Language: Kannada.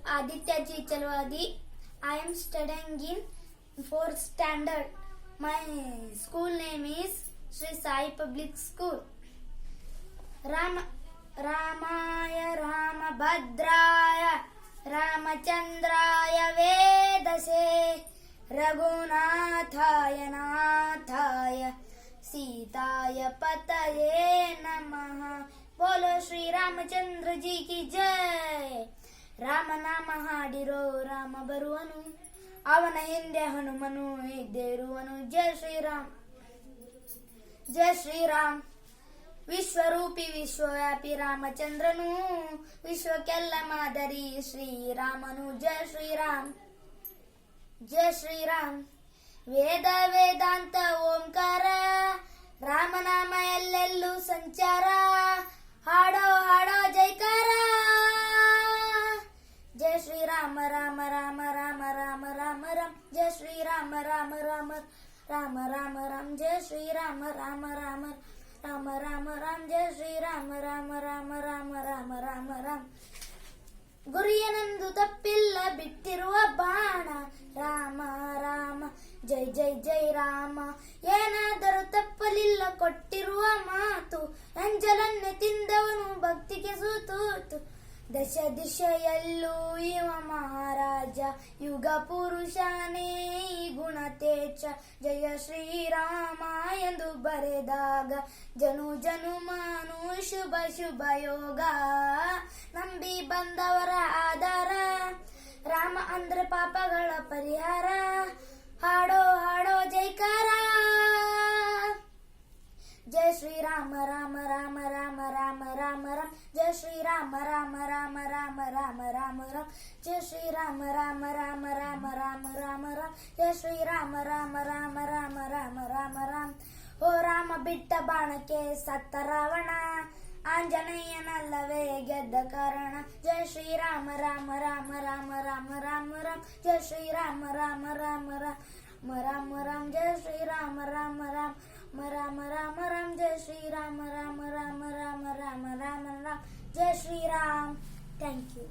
Aditya G. Chalwadi. I am studying in 4th standard. My school name is Sri Sai Public School. Ramaya Ramabhadraya Ramachandraya Vedase Raghunathaya Nathaya Sitaya Pataye Namaha. बोलो श्री रामचंद्र जी की जय. ರಾಮ ನಾಮ ಹಾಡಿರೋ ರಾಮ ಬರುವನು, ಅವನ ಹಿಂದೆ ಹನುಮನು ಇದ್ದೇ ಇರುವನು. ಜಯ ಶ್ರೀರಾಮ್, ಜಯ ಶ್ರೀರಾಮ್. ವಿಶ್ವರೂಪಿ ವಿಶ್ವವ್ಯಾಪಿ ರಾಮಚಂದ್ರನು, ವಿಶ್ವಕ್ಕೆಲ್ಲ ಮಾದರಿ ಶ್ರೀರಾಮನು. ಜಯ ಶ್ರೀರಾಮ್, ಜಯ ಶ್ರೀರಾಮ್. ವೇದ ವೇದಾಂತ ಓಂಕಾರ, ರಾಮನಾಮ ಎಲ್ಲೆಲ್ಲೂ ಸಂಚಾರ. ಹಾಡೋ ಹಾಡೋ ಜೈಕಾರ. जय श्री राम राम राम राम राम राम राम. जय श्री राम राम राम राम राम राम. जय श्री राम राम राम राम राम राम. जय श्री राम राम राम राम राम राम राम. ಗುರಿಯನಂದು ತಪ್ಪಿಲ್ಲ ಬಿಟ್ಟಿರುವ ಬಾಣ. ರಾಮ ರಾಮ ಜೈ ಜೈ ಜೈ ರಾಮ. ಏನಾದರೂ ತಪ್ಪಲಿಲ್ಲ ಕೊಟ್ಟಿರುವ ಮಾತು. ಅಂಜಲನ್ನೇ ತಿಂದವನು ಭಕ್ತಿಗೆ ಸೂತೂತು. ದಶ ದಿಶೆಯಲ್ಲೂ ಇವ ಮಹಾರಾಜ, ಯುಗ ಪುರುಷನೇ ಗುಣ ತೇಜ. ಜಯ ಶ್ರೀರಾಮ ಎಂದು ಬರೆದಾಗ ಜನು ಜನುಮಾನು ಶುಭ ಶುಭ ಯೋಗ. ನಂಬಿ ಬಂದವರ ಆಧಾರ, ರಾಮ ಅಂದ್ರೆ ಪಾಪಗಳ ಪರಿಹಾರ. ಹಾಡೋ ಹಾಡೋ ಜೈಕಾರ. जय श्री राम राम राम राम राम राम राम. जय श्री राम राम राम राम राम राम राम. जय श्री राम राम राम राम राम राम राम. जय श्री राम राम राम राम राम राम राम. ಓ ರಾಮ ಬಿಟ್ಟ ಬಾಣಕ್ಕೆ ಸತ್ತ ರಾವಣ, ಆಂಜನೇಯನಲ್ಲವೇ ಗೆದ್ದ ಕಾರಣ. ಜಯ ಶ್ರೀ ರಾಮ ರಾಮ ರಾಮ ರಾಮ ರಾಮ ರಾಮ ರಾಮ. ಜಯ ಶ್ರೀ ರಾಮ ರಾಮ ರಾಮ ರಾಮ ರಾಮ ರಾಮ. ಜಯ ಶ್ರೀ ರಾಮ ರಾಮ ರಾಮ राम राम राम. जय श्री राम राम राम राम राम राम राम. जय श्री राम. Thank you.